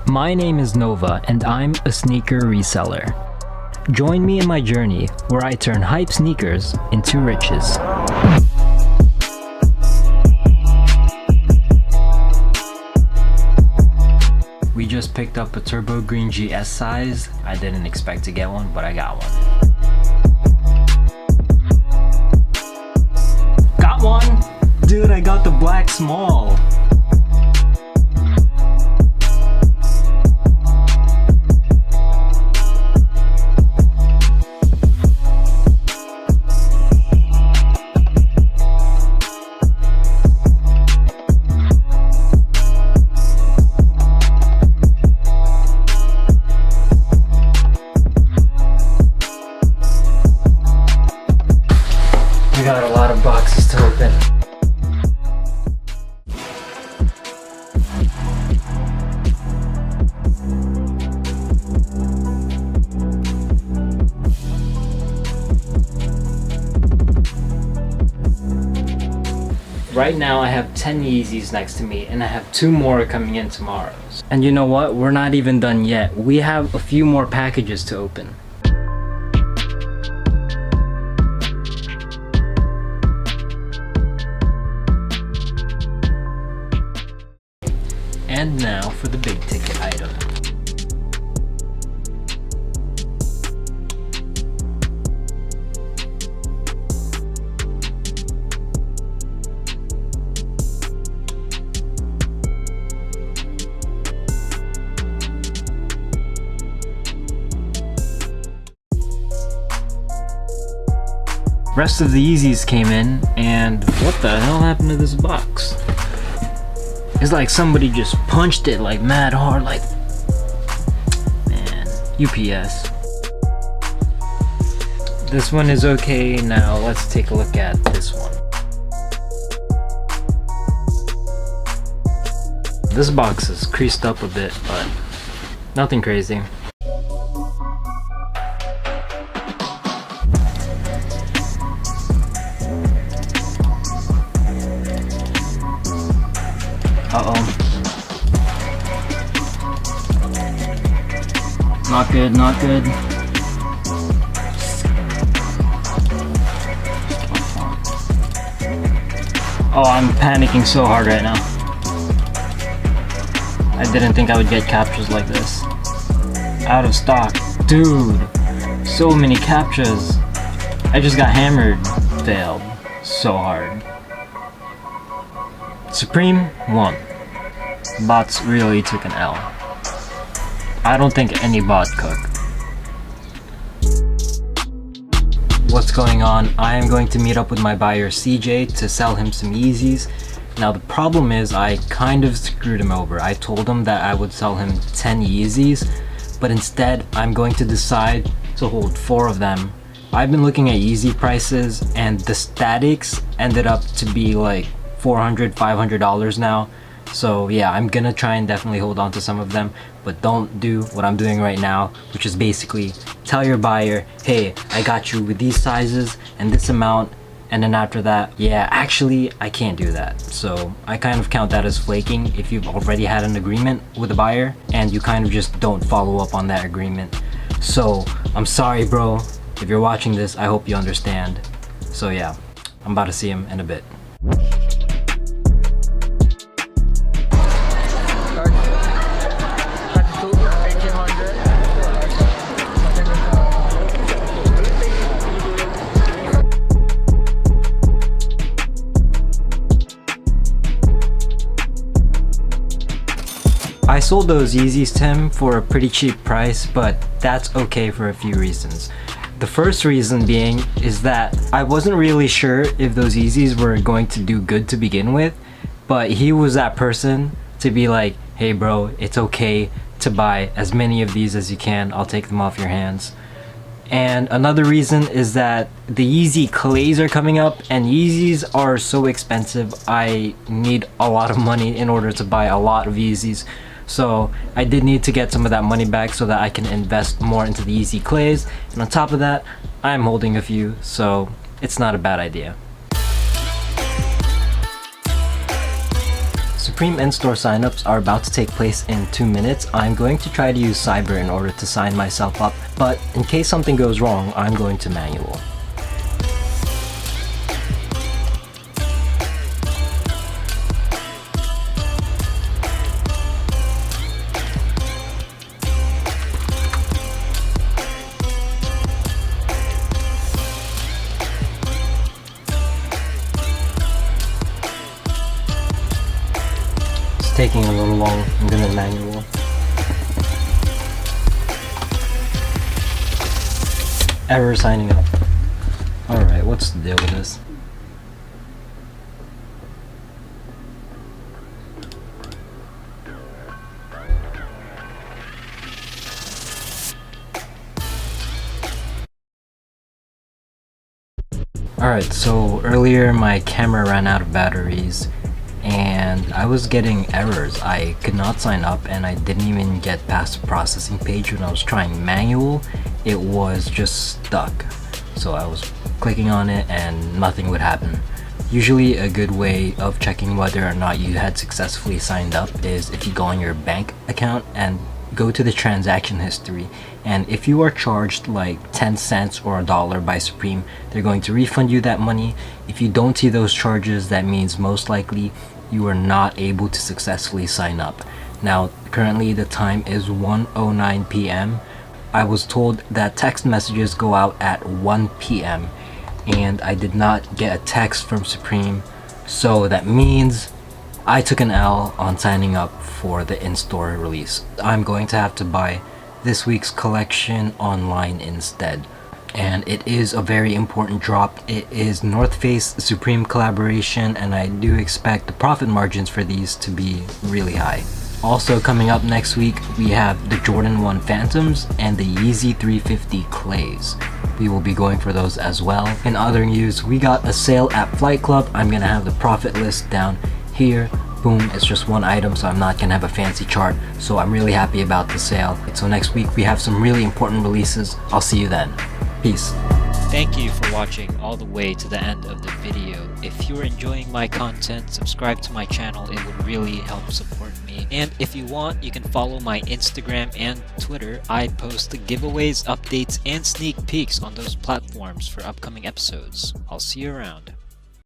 My name is Nova and I'm a sneaker reseller. Join me in my journey where I turn hype sneakers into riches. We just picked up a turbo green GS size. I didn't expect to get one, but I got one. Got one? Dude, I got the black small. We got a lot of boxes to open. Right now I have 10 Yeezys next to me and I have 2 more coming in tomorrow. And you know what? We're not even done yet. We have a few more packages to open. And now for the big ticket item. Rest of the Yeezys came in, and what the hell happened to this box? It's like somebody just punched it like mad hard, like, man, UPS. This one is okay. Now let's take a look at this one. This box is creased up a bit, but nothing crazy. Uh-oh. Not good, not good. Oh, I'm panicking so hard right now. I didn't think I would get captures like this. Out of stock. Dude, so many captures. I just got hammered. Failed so hard. Supreme won. Bots really took an L. I don't think any bot cooked. What's going on? I am going to meet up with my buyer CJ to sell him some Yeezys. Now the problem is I kind of screwed him over. I told him that I would sell him 10 Yeezys, but instead I'm going to decide to hold 4 of them. I've been looking at Yeezy prices and the statics ended up to be like $400, $500 now. So yeah, I'm gonna try and definitely hold on to some of them, but don't do what I'm doing right now, which is basically tell your buyer, hey, I got you with these sizes and this amount, and then after that, yeah, actually I can't do that. So I kind of count that as flaking if you've already had an agreement with a buyer and you kind of just don't follow up on that agreement. So I'm sorry, bro, if you're watching this, I hope you understand. So yeah, I'm about to see him in a bit. I sold those Yeezys to him for a pretty cheap price, but that's okay for a few reasons. The first reason being is that I wasn't really sure if those Yeezys were going to do good to begin with, but he was that person to be like, hey bro, it's okay to buy as many of these as you can, I'll take them off your hands. And another reason is that the Yeezy clays are coming up and Yeezys are so expensive. I need a lot of money in order to buy a lot of Yeezys. So I did need to get some of that money back so that I can invest more into the Yeezy clays. And on top of that, I'm holding a few, so it's not a bad idea. Supreme in-store signups are about to take place in 2 minutes. I'm going to try to use Cyber in order to sign myself up, but in case something goes wrong, I'm going to manual. Taking a little long. I'm gonna manual. Error signing up. Alright, what's the deal with this? Alright, so earlier my camera ran out of batteries and I was getting errors. I could not sign up and I didn't even get past the processing page. When I was trying manual, it was just stuck. So I was clicking on it and nothing would happen. Usually a good way of checking whether or not you had successfully signed up is if you go on your bank account and go to the transaction history, and if you are charged like 10 cents or $1 by Supreme, they're going to refund you that money. If you don't see those charges, that means most likely you are not able to successfully sign up. Now currently the time is 1:09 p.m. I was told that text messages go out at 1 p.m. and I did not get a text from Supreme, so that means I took an L on signing up for the in-store release. I'm going to have to buy this week's collection online instead. And it is a very important drop. It is North Face Supreme collaboration, and I do expect the profit margins for these to be really high. Also coming up next week, we have the Jordan 1 Phantoms and the Yeezy 350 Clays. We will be going for those as well. In other news, we got a sale at Flight Club. I'm gonna have the profit list down here. Boom, it's just one item, so I'm not gonna have a fancy chart, so I'm really happy about the sale. So next week we have some really important releases. I'll see you then. Peace. Thank you for watching all the way to the end of the video. If you're enjoying my content, subscribe to my channel. It would really help support me. And if you want, you can follow my Instagram and Twitter. I post the giveaways, updates, and sneak peeks on those platforms for upcoming episodes. I'll see you around.